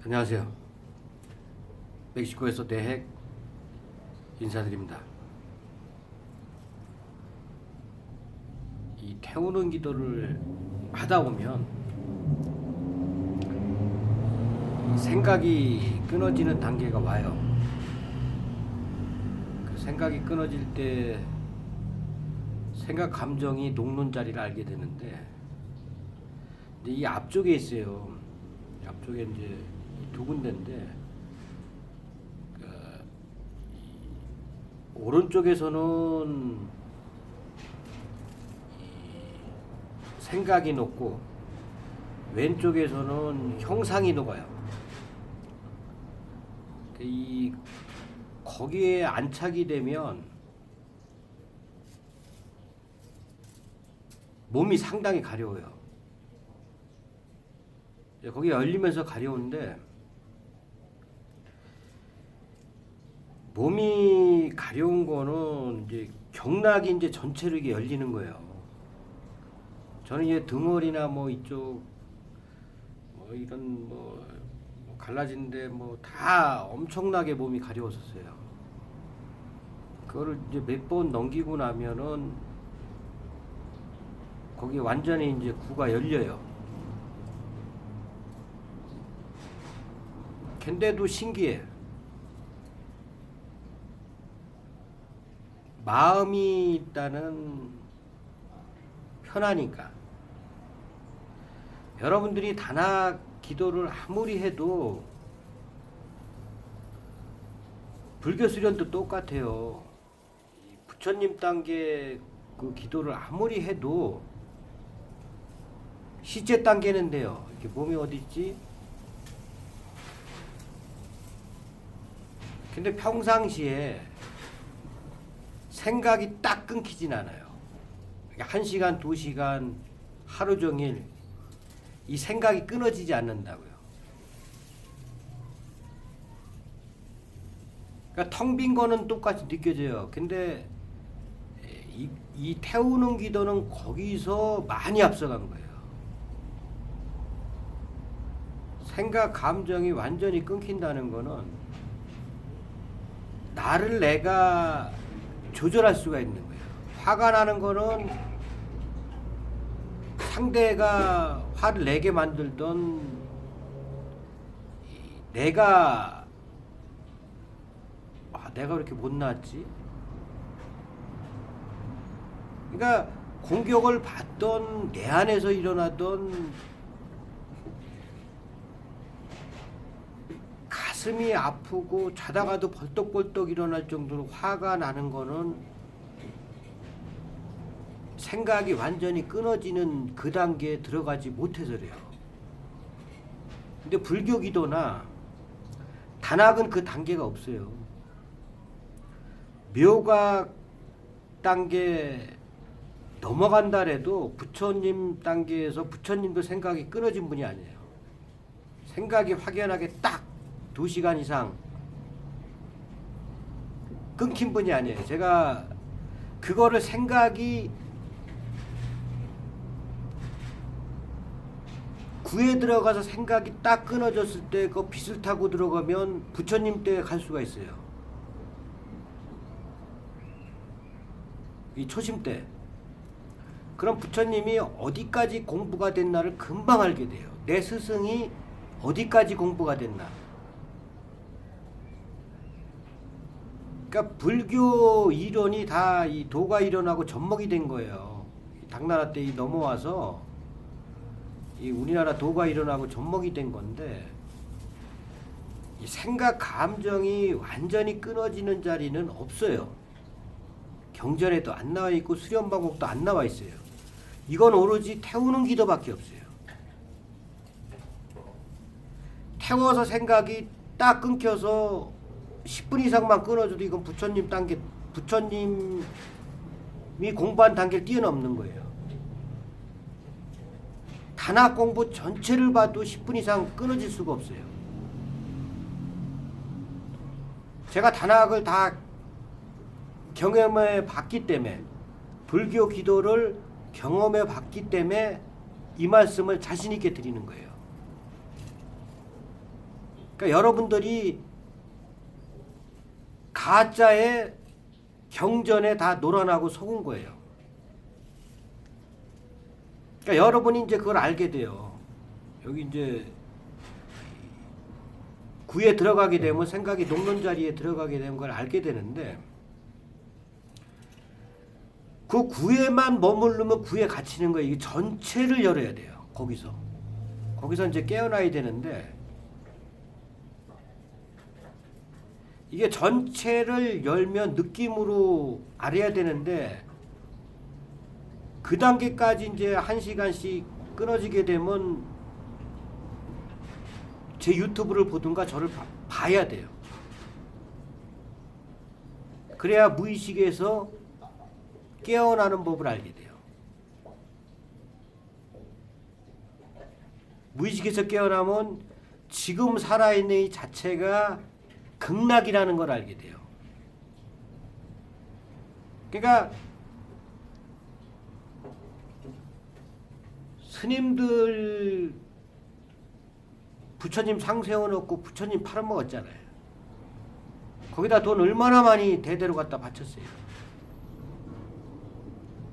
안녕하세요. 멕시코에서 대핵 인사드립니다. 이 태우는 기도를 하다 보면 생각이 끊어지는 단계가 와요. 그 생각이 끊어질 때 생각 감정이 녹는 자리를 알게 되는데, 이제 이 앞쪽에 있어요. 앞쪽에 이제 두 군데인데, 오른쪽에서는 생각이 녹고 왼쪽에서는 형상이 녹아요. 이 거기에 안착이 되면 몸이 상당히 가려워요. 거기 열리면서 가려운데, 몸이 가려운 거는 이제 경락이 이제 전체로 이게 열리는 거예요. 저는 이제 등허리나 뭐 이쪽 뭐 이런 뭐 갈라진데 뭐 다 엄청나게 몸이 가려웠었어요. 그거를 이제 몇 번 넘기고 나면은 거기 완전히 이제 구가 열려요. 근데도 신기해. 마음이 있다는 편하니까. 여러분들이 단학 기도를 아무리 해도 불교 수련도 똑같아요. 부처님 단계 그 기도를 아무리 해도 시제 단계는 돼요. 이렇게 몸이 어디 있지? 근데 평상시에 생각이 딱 끊기진 않아요. 1시간, 2시간, 하루 종일 이 생각이 끊어지지 않는다고요. 그러니까 텅 빈 거는 똑같이 느껴져요. 근데 이 태우는 기도는 거기서 많이 앞서간 거예요. 생각, 감정이 완전히 끊긴다는 거는 나를 내가 조절할 수가 있는 거예요. 화가 나는 거는 상대가 화를 내게 만들던 내가 내가 왜 이렇게 못났지? 그러니까 공격을 받던 내 안에서 일어나던 가슴이 아프고 자다가도 벌떡벌떡 일어날 정도로 화가 나는 거는 생각이 완전히 끊어지는 그 단계에 들어가지 못해서 그래요. 근데 불교 기도나 단학은 그 단계가 없어요. 묘각 단계 넘어간다 해도 부처님 단계에서 부처님도 생각이 끊어진 분이 아니에요. 생각이 확연하게 딱 2시간 이상 끊긴 분이 아니에요. 제가 그거를 생각이 구에 들어가서 생각이 딱 끊어졌을 때 그 빛을 타고 들어가면 부처님 때 갈 수가 있어요. 이 초심 때. 그럼 부처님이 어디까지 공부가 됐나를 금방 알게 돼요. 내 스승이 어디까지 공부가 됐나. 그러니까 불교 이론이 다 이 도가 이론하고 접목이 된 거예요. 당나라 때 넘어와서 이 우리나라 도가 이론하고 접목이 된 건데, 이 생각 감정이 완전히 끊어지는 자리는 없어요. 경전에도 안 나와 있고 수련 방법도 안 나와 있어요. 이건 오로지 태우는 기도밖에 없어요. 태워서 생각이 딱 끊겨서 10분 이상만 끊어줘도 이건 부처님 단계, 부처님이 공부한 단계를 뛰어넘는 거예요. 단학 공부 전체를 봐도 10분 이상 끊어질 수가 없어요. 제가 단학을 다 경험해 봤기 때문에, 불교 기도를 경험해 봤기 때문에 이 말씀을 자신 있게 드리는 거예요. 그러니까 여러분들이 가짜의 경전에 다 놀아나고 속은 거예요. 그러니까 여러분이 이제 그걸 알게 돼요. 여기 이제 구에 들어가게 되면 생각이 녹는 자리에 들어가게 되면 그걸 알게 되는데 그 구에만 머무르면 구에 갇히는 거예요. 이게 전체를 열어야 돼요. 거기서 이제 깨어나야 되는데 이게 전체를 열면 느낌으로 알아야 되는데 그 단계까지 이제 1시간씩 끊어지게 되면 제 유튜브를 보든가 저를 봐야 돼요. 그래야 무의식에서 깨어나는 법을 알게 돼요. 무의식에서 깨어나면 지금 살아있는 이 자체가 극락이라는 걸 알게 돼요. 그러니까 스님들 부처님 상 세워놓고 부처님 팔아먹었잖아요. 거기다 돈 얼마나 많이 대대로 갖다 바쳤어요.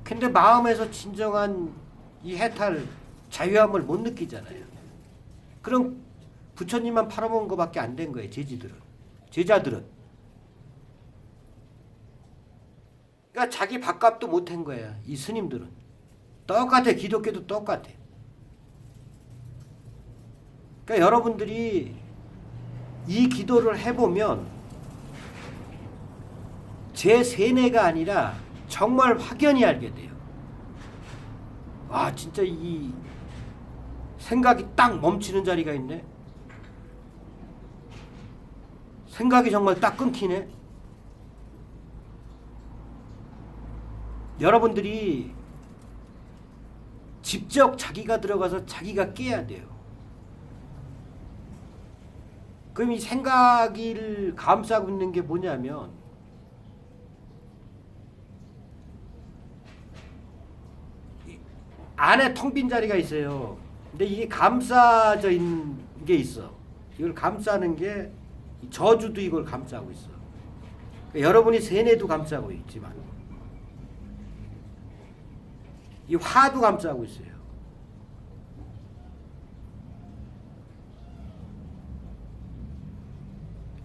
근데 마음에서 진정한 이 해탈 자유함을 못 느끼잖아요. 그럼 부처님만 팔아먹은 것밖에 안 된 거예요. 제자들은. 그러니까 자기 밥값도 못 한 거예요. 이 스님들은. 똑같아. 기독교도 똑같아. 그러니까 여러분들이 이 기도를 해보면 제 세뇌가 아니라 정말 확연히 알게 돼요. 와, 진짜 이 생각이 딱 멈추는 자리가 있네. 생각이 정말 딱 끊기네. 여러분들이 직접 자기가 들어가서 자기가 깨야 돼요. 그럼 이 생각을 감싸고 있는 게 뭐냐면 안에 텅 빈 자리가 있어요. 근데 이게 감싸져 있는 게 있어. 이걸 감싸는 게 저주도 이걸 감싸고 있어. 그러니까 여러분이 세뇌도 감싸고 있지만 이 화도 감싸고 있어요.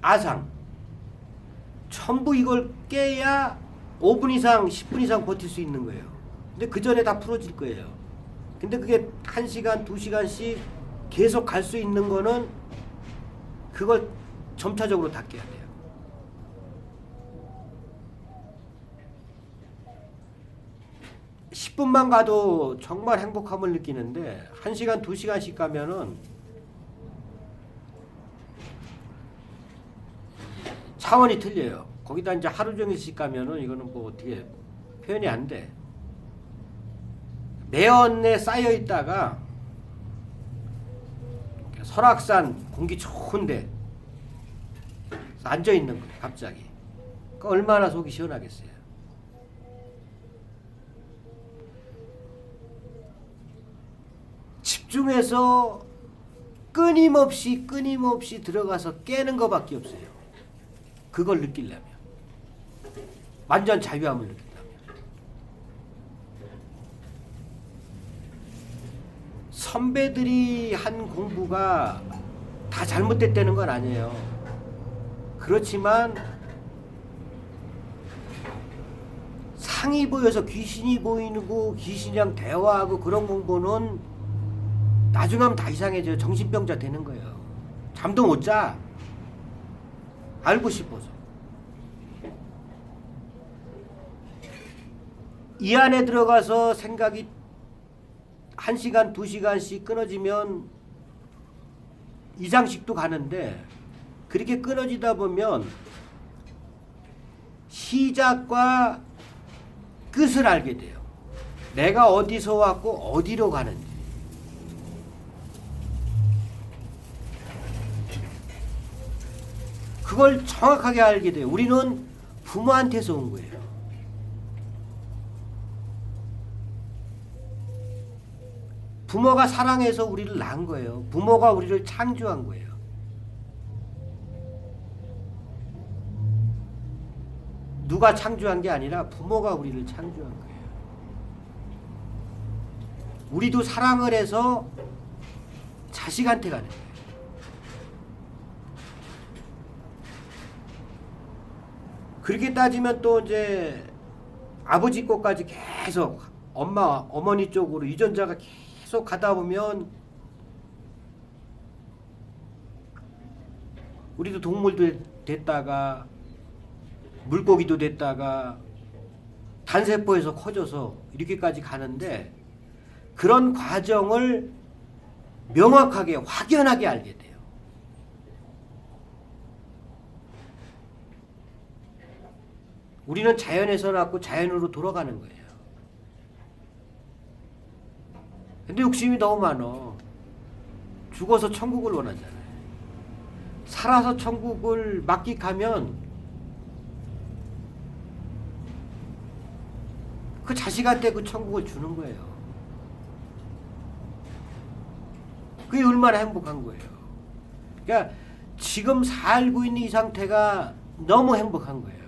아상. 전부 이걸 깨야 5분 이상, 10분 이상 버틸 수 있는 거예요. 근데 그 전에 다 풀어질 거예요. 근데 그게 1시간, 2시간씩 계속 갈 수 있는 거는 그걸 점차적으로 다 깨야 돼요. (10분만) 가도 정말 행복함을 느끼는데 1시간, 2시간씩 가면은 차원이 틀려요. 거기다 이제 하루 종일씩 가면은 이거는 뭐 어떻게 표현이 안 돼. 매연에 쌓여 있다가 설악산 공기 좋은데 앉아 있는 거예요. 갑자기. 그 얼마나 속이 시원하겠어요. 집중해서 끊임없이 들어가서 깨는 것밖에 없어요. 그걸 느끼려면. 완전 자유함을 느끼려면. 선배들이 한 공부가 다 잘못됐다는 건 아니에요. 그렇지만 상이 보여서 귀신이 보이고 귀신이랑 대화하고 그런 공부는 나중에 하면 다 이상해져요. 정신병자 되는 거예요. 잠도 못 자. 알고 싶어서. 이 안에 들어가서 생각이 1시간, 2시간씩 끊어지면 이상씩도 가는데 그렇게 끊어지다 보면 시작과 끝을 알게 돼요. 내가 어디서 왔고 어디로 가는지. 그걸 정확하게 알게 돼요. 우리는 부모한테서 온 거예요. 부모가 사랑해서 우리를 낳은 거예요. 부모가 우리를 창조한 거예요. 누가 창조한 게 아니라 부모가 우리를 창조한 거예요. 우리도 사랑을 해서 자식한테 가는 거예요. 그렇게 따지면 또 이제 아버지 것까지 계속 어머니 쪽으로 유전자가 계속 가다 보면 우리도 동물도 됐다가 물고기도 됐다가 단세포에서 커져서 이렇게까지 가는데 그런 과정을 명확하게 확연하게 알게 돼요. 우리는 자연에서 났고 자연으로 돌아가는 거예요. 근데 욕심이 너무 많어. 죽어서 천국을 원하잖아요. 살아서 천국을 만끽하면 그 자식한테 그 천국을 주는 거예요. 그게 얼마나 행복한 거예요. 그러니까 지금 살고 있는 이 상태가 너무 행복한 거예요.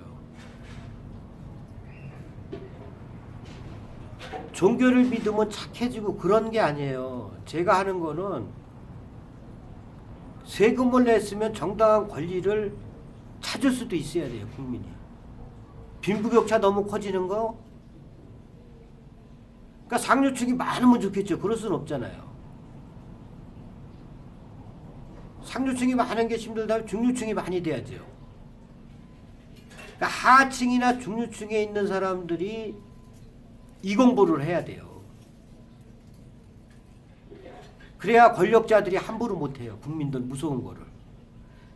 종교를 믿으면 착해지고 그런 게 아니에요. 제가 하는 거는 세금을 냈으면 정당한 권리를 찾을 수도 있어야 돼요, 국민이. 빈부격차 너무 커지는 거? 그러니까 상류층이 많으면 좋겠죠. 그럴 수는 없잖아요. 상류층이 많은 게 힘들다면 중류층이 많이 돼야죠. 그러니까 하층이나 중류층에 있는 사람들이 이 공부를 해야 돼요. 그래야 권력자들이 함부로 못해요. 국민들 무서운 거를.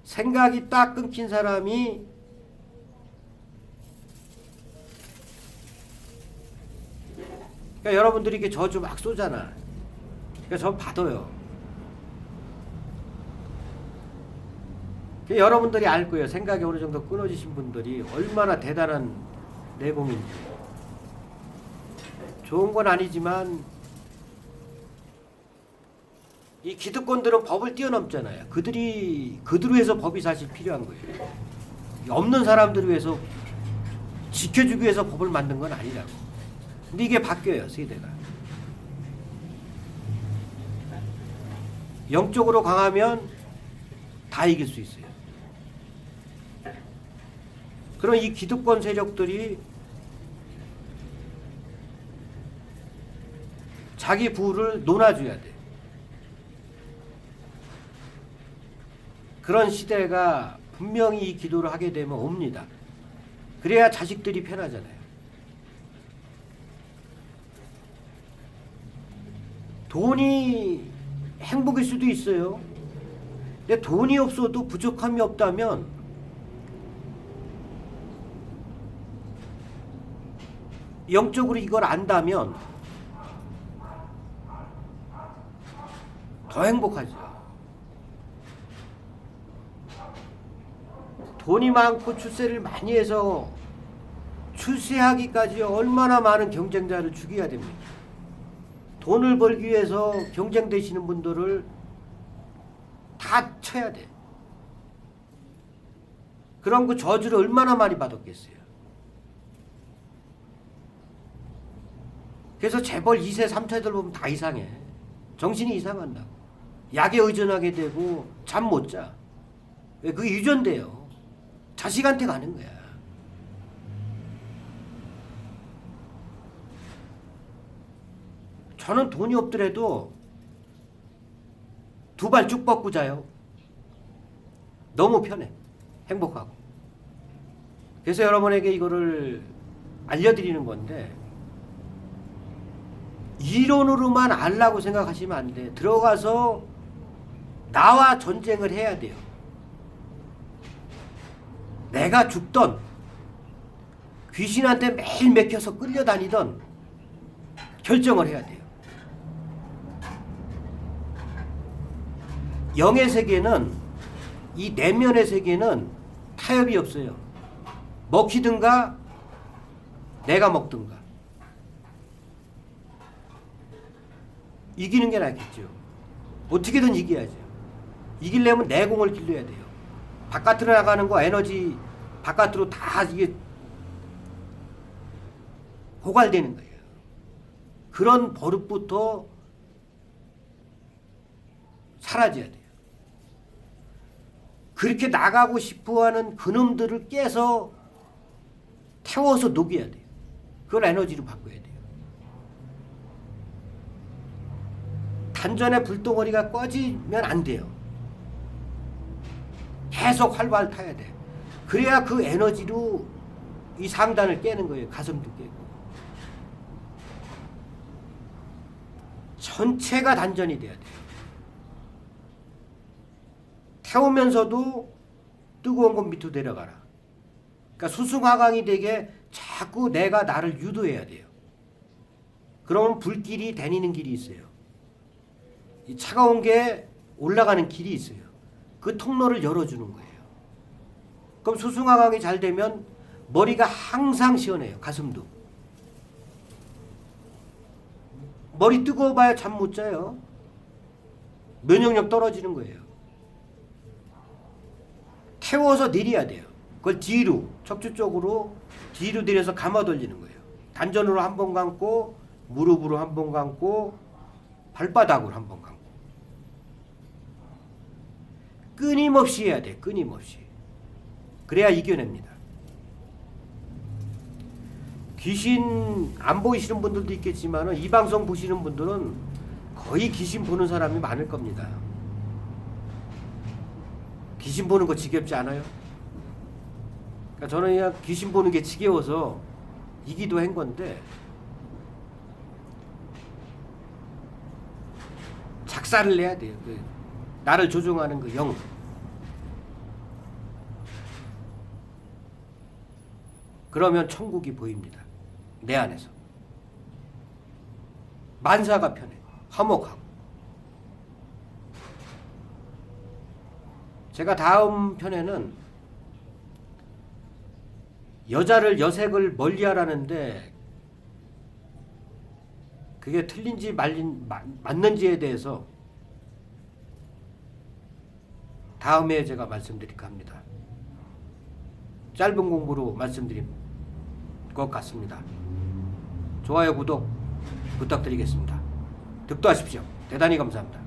생각이 딱 끊긴 사람이 그러니까 여러분들이 이렇게 저주 막 쏘잖아. 그러니까 전 받아요. 그러니까 여러분들이 알 거예요. 생각이 어느 정도 끊어지신 분들이 얼마나 대단한 내공인지. 좋은 건 아니지만 이 기득권들은 법을 뛰어넘잖아요. 그들을 위해서 법이 사실 필요한 거예요. 없는 사람들을 위해서 지켜주기 위해서 법을 만든 건 아니라고. 근데 이게 바뀌어요, 세대가. 영적으로 강하면 다 이길 수 있어요. 그럼 이 기득권 세력들이 자기 부를 논아줘야 돼. 그런 시대가 분명히 이 기도를 하게 되면 옵니다. 그래야 자식들이 편하잖아요. 돈이 행복일 수도 있어요. 근데 돈이 없어도 부족함이 없다면 영적으로 이걸 안다면 더 행복하죠. 돈이 많고 출세를 많이 해서 출세하기까지 얼마나 많은 경쟁자를 죽여야 됩니까? 돈을 벌기 위해서 경쟁되시는 분들을 다 쳐야 돼. 그런 그 저주를 얼마나 많이 받았겠어요. 그래서 재벌 2세, 3세들 보면 다 이상해. 정신이 이상한다고. 약에 의존하게 되고 잠 못 자. 그게 유전돼요. 자식한테 가는 거야. 저는 돈이 없더라도 두 발 쭉 뻗고 자요. 너무 편해. 행복하고. 그래서 여러분에게 이거를 알려드리는 건데 이론으로만 알라고 생각하시면 안 돼. 들어가서 나와 전쟁을 해야 돼요. 내가 죽던 귀신한테 매일 맥혀서 끌려다니던 결정을 해야 돼요. 영의 세계는 이 내면의 세계는 타협이 없어요. 먹히든가 내가 먹든가. 이기는 게 낫겠죠. 어떻게든 이겨야죠. 이기려면 내공을 길러야 돼요. 바깥으로 나가는 거 에너지 바깥으로 다 이게 고갈되는 거예요. 그런 버릇부터 사라져야 돼요. 그렇게 나가고 싶어하는 그놈들을 깨서 태워서 녹여야 돼요. 그걸 에너지로 바꿔야 돼요. 단전에 불덩어리가 꺼지면 안 돼요. 계속 활발 타야 돼. 그래야 그 에너지로 이 상단을 깨는 거예요. 가슴도 깨고. 전체가 단전이 돼야 돼요. 태우면서도 뜨거운 건 밑으로 내려가라. 그러니까 수승화강이 되게 자꾸 내가 나를 유도해야 돼요. 그러면 불길이 다니는 길이 있어요. 이 차가운 게 올라가는 길이 있어요. 그 통로를 열어주는 거예요. 그럼 수승화강이 잘 되면 머리가 항상 시원해요. 가슴도. 머리 뜨거워봐야 잠 못 자요. 면역력 떨어지는 거예요. 태워서 내려야 돼요. 그걸 뒤로, 척추 쪽으로 뒤로 내려서 감아 돌리는 거예요. 단전으로 한 번 감고, 무릎으로 한 번 감고, 발바닥으로 한 번 감고. 끊임없이 해야 돼. 끊임없이. 그래야 이겨냅니다. 귀신 안 보이시는 분들도 있겠지만 이 방송 보시는 분들은 거의 귀신 보는 사람이 많을 겁니다. 귀신 보는 거 지겹지 않아요? 그러니까 저는 그냥 귀신 보는 게 지겨워서 이기도 한 건데 작사를 내야 돼요. 그 나를 조종하는 그 영. 그러면 천국이 보입니다. 내 안에서. 만사가 편해. 화목하고. 제가 다음 편에는 여자를 여색을 멀리하라는데 그게 틀린지 맞는지에 대해서 다음에 제가 말씀드릴까 합니다. 짧은 공부로 말씀드린 것 같습니다. 좋아요, 구독 부탁드리겠습니다. 득도하십시오. 대단히 감사합니다.